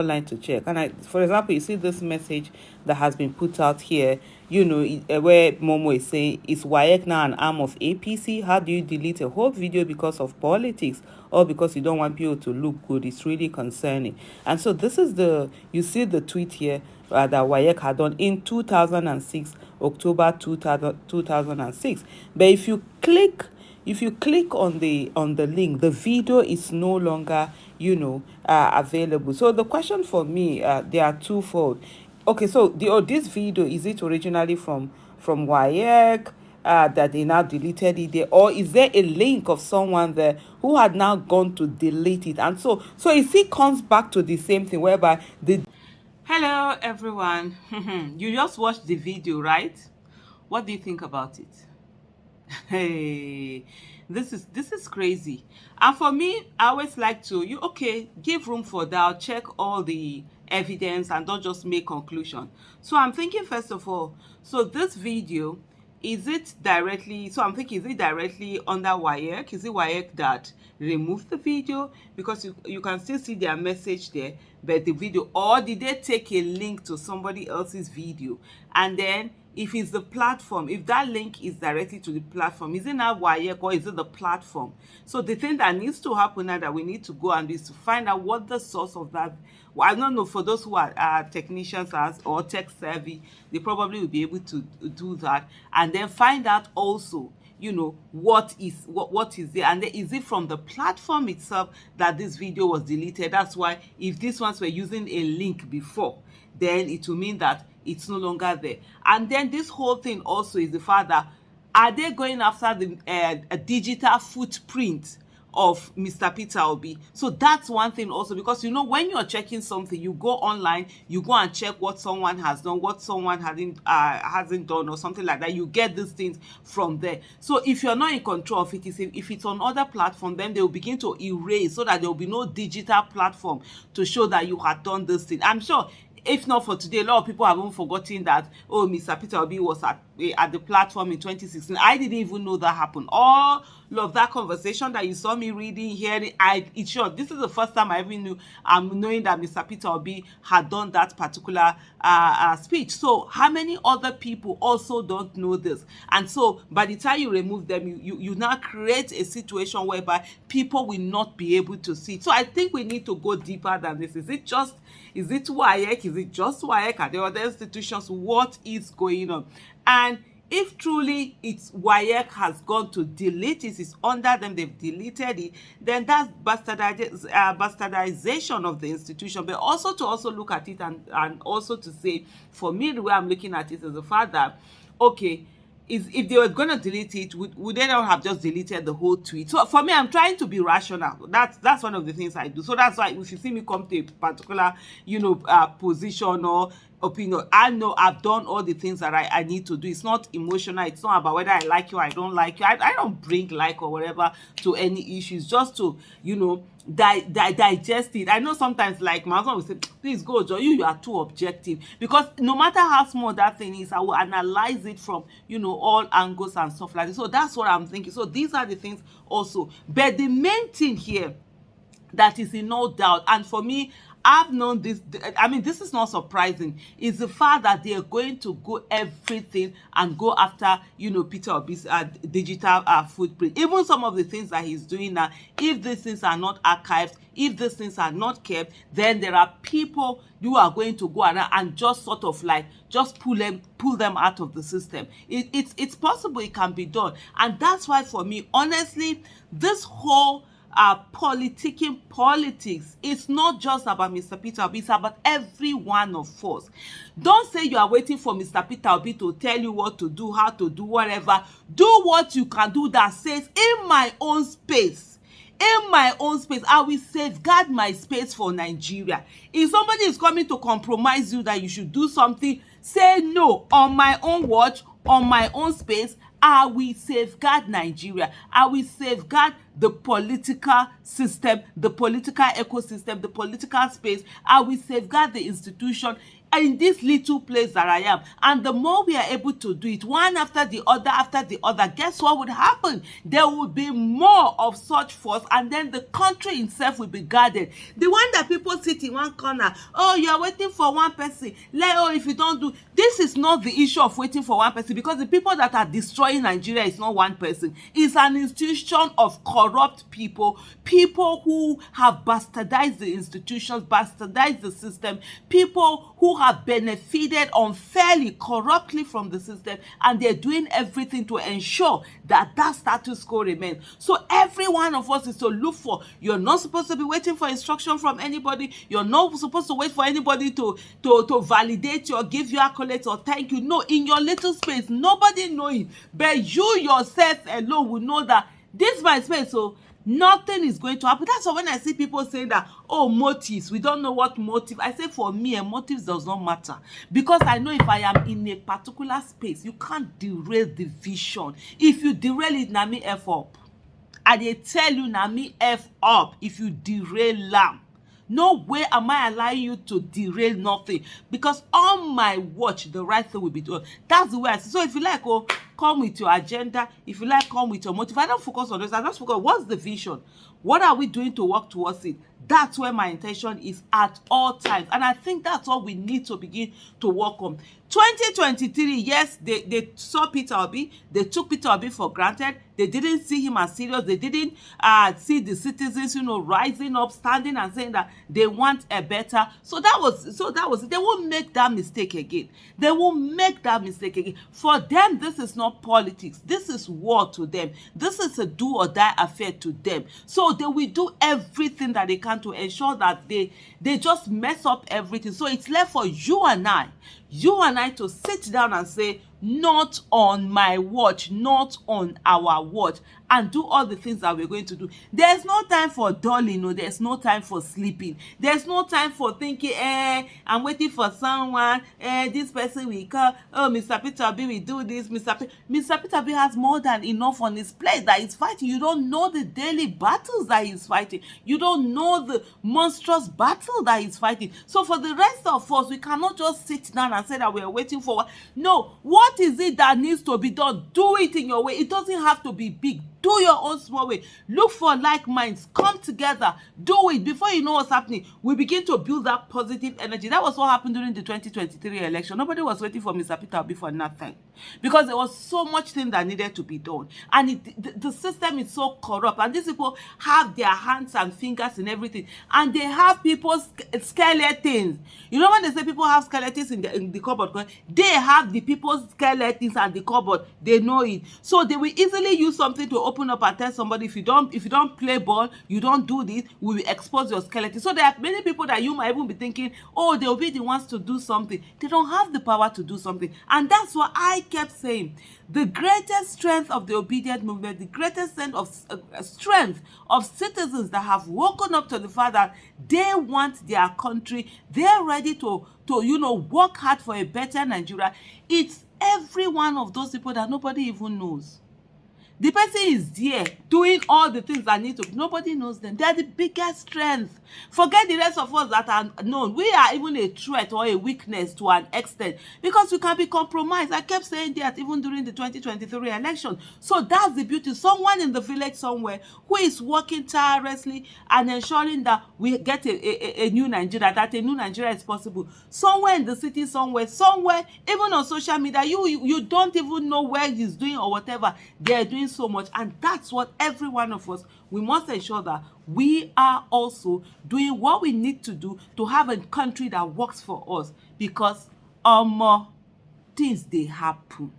online to check. And for example, you see this message that has been put out here, where Momo is saying, is WAEC now an arm of APC? How do you delete a whole video because of politics or because you don't want people to look good? It's really concerning. And so this is you see the tweet here that WAEC had done in 2006, October 2006. But if you click on the link, the video is no longer available. So the question for me, there are twofold. Okay, so this video, is it originally from WAEC, that they now deleted it there, or is there a link of someone there who had now gone to delete it? And so it still comes back to the same thing, whereby the hello everyone. You just watched the video, right? What do you think about it? Hey, this is crazy. And for me, I always like to give room for doubt, check all the evidence, and don't just make conclusion. So I'm thinking, first of all, so this video, is it directly, so I'm thinking, is it directly under WAEC? Is it WAEC that removed the video? Because you can still see their message there, but the video, or did they take a link to somebody else's video? And then if it's the platform, if that link is directly to the platform, is it now WAEC or is it the platform? So the thing that needs to happen now, that we need to go and is to find out what the source of that. Well, I don't know, for those who are technicians or tech savvy, they probably will be able to do that, and then find out also, what is there, and then is it from the platform itself that this video was deleted? That's why if these ones were using a link before, then it will mean that it's no longer there. And then this whole thing also is the fact that, are they going after the a digital footprint of Mr. Peter Obi? So that's one thing also, because when you're checking something, you go online, you go and check what someone has done, what someone hasn't done, or something like that. You get these things from there. So if you're not in control of it, if it's on other platform, then they will begin to erase, so that there will be no digital platform to show that you had done this thing. I'm sure, if not for today, a lot of people haven't forgotten that, oh, Mr. Peter Obi was at the platform in 2016. I didn't even know that happened. All of that conversation that you saw me reading, hearing, it's sure this is the first time I even knowing that Mr. Peter Obi had done that particular speech. So how many other people also don't know this? And so by the time you remove them, you now create a situation whereby people will not be able to see it. So I think we need to go deeper than this. Is it WAEC? Is it just WAEC? Are there other institutions? What is going on? And if truly it's WAEC has gone to delete it, it's under them, they've deleted it, then that's bastardization of the institution. But also to look at it and also to say, for me, the way I'm looking at it is the fact that, okay, if they were going to delete it, would they not have just deleted the whole tweet? So for me, I'm trying to be rational. That's one of the things I do. So that's why if you see me come to a particular, position or opinion, I know I've done all the things that I need to do. It's not emotional. It's not about whether I like you or I don't like you. I don't bring like or whatever to any issues, just to digest it. I know sometimes, like my husband will say, please go, Joy, you are too objective, because no matter how small that thing is, I will analyze it from all angles and stuff like this. So that's what I'm thinking. So these are the things also. But the main thing here that is in no doubt, and for me, I've known this, I mean, this is not surprising, is the fact that they are going to go everything and go after, Peter Obi's digital footprint. Even some of the things that he's doing now, if these things are not archived, if these things are not kept, then there are people who are going to go around and just sort of like, just pull them out of the system. It's possible it can be done. And that's why, for me, honestly, this whole politicking politics, it's not just about Mr. Peter Obi, it's about every one of us. Don't say you are waiting for Mr. Peter Obi to tell you what to do, how to do, whatever. Do what you can do that says, in my own space, I will safeguard my space for Nigeria. If somebody is coming to compromise you that you should do something, say no. On my own watch, on my own space, I will safeguard Nigeria. I will safeguard the political system, the political ecosystem, the political space. I will safeguard the institution. in this little place that I am. And the more we are able to do it, one after the other, guess what would happen? There would be more of such force, and then the country itself will be guarded. The one that people sit in one corner, oh, you are waiting for one person. If you don't do, this is not the issue of waiting for one person, because the people that are destroying Nigeria is not one person. It's an institution of corrupt people who have bastardized the institutions, bastardized the system, people who have benefited unfairly, corruptly from the system, and they're doing everything to ensure that that status quo remains. So every one of us is to look for, you're not supposed to be waiting for instruction from anybody. You're not supposed to wait for anybody to validate you or give you accolades or thank you. No, in your little space, nobody know it, but you yourself alone will know that this is my space, so nothing is going to happen. That's why when I see people saying that, oh, motives, we don't know what motive, I say for me, motives does not matter, because I know if I am in a particular space, you can't derail the vision. If you derail it, na me F up. I dey tell you, na me F up if you derail am. No way am I allowing you to derail nothing, because on my watch, the right thing will be done. That's the way I see. So if you like, oh, come with your agenda. If you like, come with your motive. I don't focus on this. I just focus on what's the vision. What are we doing to work towards it? That's where my intention is at all times. And I think that's what we need to begin to work on. 2023, yes, they saw Peter Obi. They took Peter Obi for granted. They didn't see him as serious. They didn't see the citizens, rising up, standing and saying that they want a better. So that was it. They won't make that mistake again. They won't make that mistake again. For them, this is not politics. This is war to them. This is a do or die affair to them. So they will do everything that they can to ensure that they just mess up everything. So it's left for you and I to sit down and say, not on my watch, not on our watch, and do all the things that we're going to do. There's no time for dulling, no, there's no time for sleeping. There's no time for thinking, I'm waiting for someone, this person will come, oh, Mr. Peter Obi will do this, Mr. Peter Obi has more than enough on his plate that he's fighting. You don't know the daily battles that he's fighting. You don't know the monstrous battle that he's fighting. So for the rest of us, we cannot just sit down and say that we're waiting for. No, what is it that needs to be done? Do it in your way. It doesn't have to be big. Do your own small way. Look for like minds. Come together. Do it. Before you know what's happening, we begin to build that positive energy. That was what happened during the 2023 election. Nobody was waiting for Mr. Peter Obi for nothing, because there was so much thing that needed to be done. And the system is so corrupt. And these people have their hands and fingers in everything. And they have people's skeletons. You know when they say people have skeletons in the cupboard, they have the people's skeletons and the cupboard. They know it. So they will easily use something to open up and tell somebody, if you don't play ball, you don't do this, we will expose your skeleton. So there are many people that you might even be thinking, oh, they'll be the ones to do something. They don't have the power to do something. And that's what I kept saying. The greatest strength of the obedient movement, the greatest strength of citizens that have woken up to the fact that they want their country, they're ready to work hard for a better Nigeria. It's every one of those people that nobody even knows. The person is there doing all the things that need to be. Nobody knows them. They are the biggest strength. Forget the rest of us that are known. We are even a threat or a weakness to an extent, because we can be compromised. I kept saying that even during the 2023 election. So that's the beauty. Someone in the village somewhere who is working tirelessly and ensuring that we get a new Nigeria, that a new Nigeria is possible. Somewhere in the city, somewhere, even on social media, you don't even know where he's doing or whatever. They're doing so much. And that's what every one of us, we must ensure that we are also doing what we need to do to have a country that works for us, because things they happen.